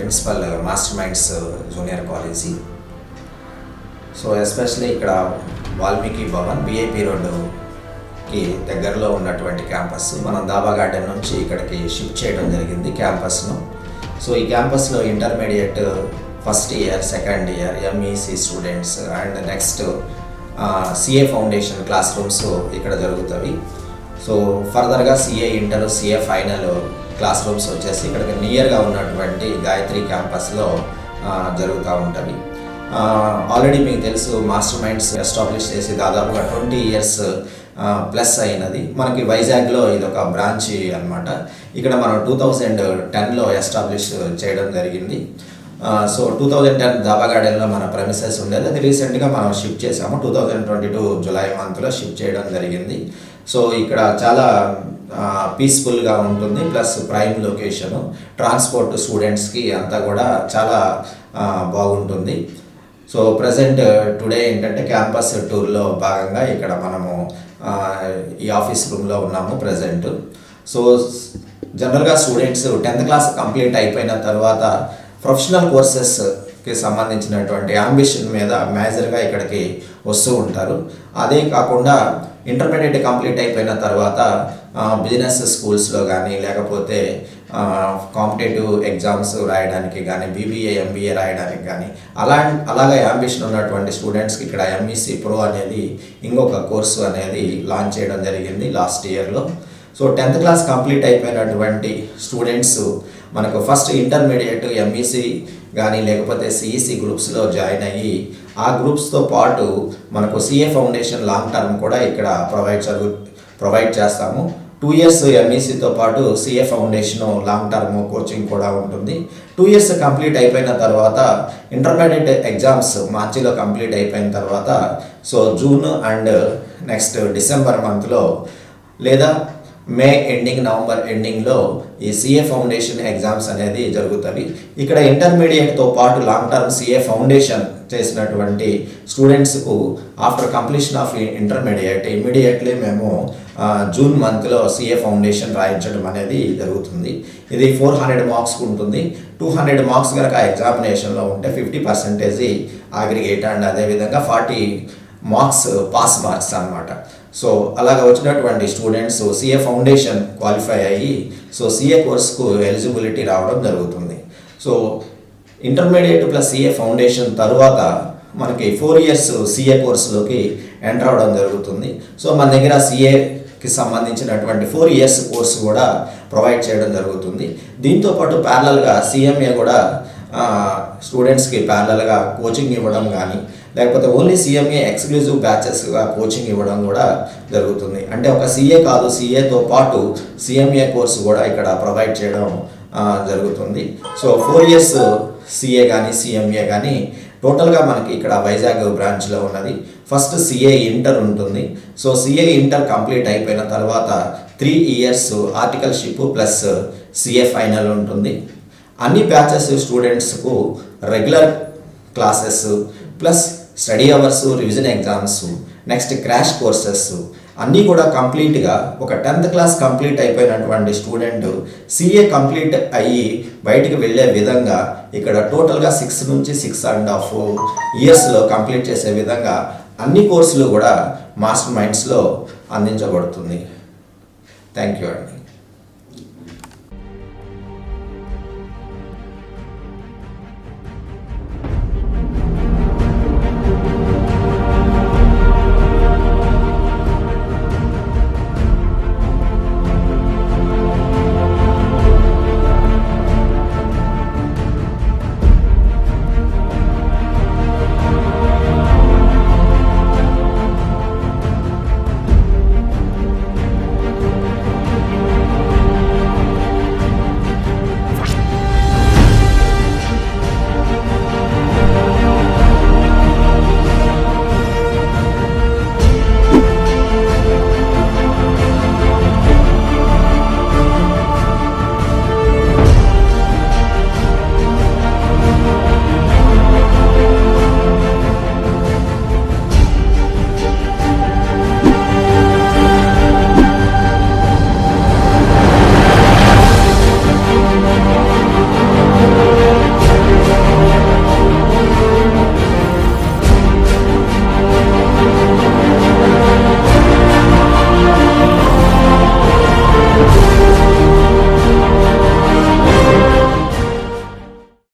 Principal master minds junior college. So especially ఇక్కడ Valmiki Bhavan VIP రోడ్డుకి దగ్గరలో ఉన్నటువంటి క్యాంపస్. మనం దాబా గార్డెన్ నుంచి ఇక్కడికి షిఫ్ట్ చేయడం జరిగింది క్యాంపస్ను. సో ఈ క్యాంపస్లో intermediate first year, second year MEC students and next CA foundation class rooms ఇక్కడ జరుగుతాయి. సో ఫర్దర్గా CA inter, CA final class rooms వచ్చేసి ఇక్కడికి నియర్గా ఉన్నటువంటి గాయత్రి క్యాంపస్లో జరుగుతూ ఉంటుంది. ఆల్రెడీ మీకు తెలుసు మాస్టర్ మైండ్స్ ఎస్టాబ్లిష్ చేసి దాదాపుగా 20 years ప్లస్ అయినది. మనకి వైజాగ్లో ఇది ఒక బ్రాంచ్ అనమాట. ఇక్కడ మనం 2010లో ఎస్టాబ్లిష్ చేయడం జరిగింది. సో 2010 దాబా గార్డెన్లో మన ప్రెమిసెస్ ఉండేది. అది రీసెంట్గా మనం షిఫ్ట్ చేసాము. 2022 జూలై మంత్లో షిఫ్ట్ చేయడం జరిగింది. సో ఇక్కడ చాలా పీస్ఫుల్గా ఉంటుంది, ప్లస్ ప్రైమ్ లొకేషను, ట్రాన్స్పోర్ట్ స్టూడెంట్స్కి అంతా కూడా చాలా బాగుంటుంది. సో ప్రజెంట్ టుడే ఏంటంటే క్యాంపస్ టూర్లో భాగంగా ఇక్కడ మనము ఈ ఆఫీస్ రూమ్లో ఉన్నాము ప్రజెంట్. సో జనరల్గా స్టూడెంట్స్ 10th క్లాస్ కంప్లీట్ అయిపోయిన తర్వాత ప్రొఫెషనల్ కోర్సెస్కి సంబంధించినటువంటి అంబిషన్ మీద మేజర్గా ఇక్కడికి వస్తూ ఉంటారు. అదే కాకుండా ఇంటర్మీడియట్ కంప్లీట్ అయిపోయిన తర్వాత బిజినెస్ స్కూల్స్లో కానీ లేకపోతే కాంపిటేటివ్ ఎగ్జామ్స్ రాయడానికి కానీ బీబీఏ, ఎంబీఏ రాయడానికి కానీ అలాగే అంబిషన్ ఉన్నటువంటి స్టూడెంట్స్కి ఇక్కడ ఎంఈసి ప్రో అనేది ఇంకొక కోర్సు అనేది లాంచ్ చేయడం జరిగింది లాస్ట్ ఇయర్లో. సో 10th క్లాస్ కంప్లీట్ అయిపోయినటువంటి స్టూడెంట్స్ మనకు ఫస్ట్ ఇంటర్మీడియట్ ఎంఈసి కానీ లేకపోతే సిఈసి గ్రూప్స్లో జాయిన్ అయ్యి ఆ గ్రూప్స్తో పాటు మనకు సిఏ ఫౌండేషన్ లాంగ్ టర్మ్ కూడా ఇక్కడ ప్రొవైడ్ చేస్తాము. 2 years ఎంఈసితో పాటు CA foundation long term coaching కూడా ఉంటుంది. 2 years కంప్లీట్ అయిపోయిన తర్వాత ఇంటర్మీడియట్ ఎగ్జామ్స్ మార్చిలో కంప్లీట్ అయిపోయిన తర్వాత so June and next December మంత్లో లేదా మే ఎండింగ్, నవంబర్ ఎండింగ్లో ఈ సిఏ ఫౌండేషన్ ఎగ్జామ్స్ అనేది జరుగుతుంది. ఇక్కడ ఇంటర్మీడియట్తో పాటు లాంగ్ టర్మ్ సిఏ ఫౌండేషన్ చేసినటువంటి స్టూడెంట్స్కు after completion of intermediate immediately మేము జూన్ మంత్లో సిఏ ఫౌండేషన్ రాయించడం అనేది జరుగుతుంది. ఇది 400 మార్క్స్కి ఉంటుంది. 200 మార్క్స్ కనుక ఎగ్జామినేషన్లో ఉంటే 50% అగ్రిగేట్ అండ్ అదేవిధంగా 40 మార్క్స్ పాస్ మార్క్స్ అన్నమాట. సో అలాగ వచ్చినటువంటి స్టూడెంట్స్ సిఏ ఫౌండేషన్ క్వాలిఫై అయ్యి సో సిఏ కోర్స్కు ఎలిజిబిలిటీ రావడం జరుగుతుంది. So intermediate plus CA foundation తర్వాత మనకి 4 years సిఏ కోర్సులోకి ఎంటర్ అవ్వడం జరుగుతుంది. సో మన దగ్గర సిఏకి సంబంధించినటువంటి 4 years కోర్సు కూడా ప్రొవైడ్ చేయడం జరుగుతుంది. దీంతోపాటు ప్యారలల్గా సిఎంఏ కూడా స్టూడెంట్స్కి ప్యారలల్గా కోచింగ్ ఇవ్వడం కానీ లేకపోతే ఓన్లీ సిఎంఏ ఎక్స్క్లూజివ్ బ్యాచెస్గా కోచింగ్ ఇవ్వడం కూడా జరుగుతుంది. అంటే ఒక సిఏ కాదు, సిఏతో పాటు సిఎంఏ కోర్సు కూడా ఇక్కడ ప్రొవైడ్ చేయడం జరుగుతుంది. సో 4 years సిఏ కానీ సిఎంఏ కానీ టోటల్గా మనకి ఇక్కడ వైజాగ్ బ్రాంచ్లో ఉన్నది. ఫస్ట్ సిఏ ఇంటర్ ఉంటుంది. సో సిఏ ఇంటర్ కంప్లీట్ అయిపోయిన తర్వాత 3 years articleship plus CA final ఉంటుంది. అన్ని బ్యాచెస్ స్టూడెంట్స్కు regular classes plus study hours, revision exams, next crash courses అన్నీ కూడా కంప్లీట్గా ఒక 10th క్లాస్ కంప్లీట్ అయిపోయినటువంటి స్టూడెంట్ సిఏ కంప్లీట్ అయ్యి బయటికి వెళ్ళే విధంగా ఇక్కడ టోటల్గా 6 నుంచి 6.5 yearsలో కంప్లీట్ చేసే విధంగా అన్ని కోర్సులు కూడా మాస్టర్ మైండ్స్లో అందించబడుతుంది. థ్యాంక్ యూ అండి.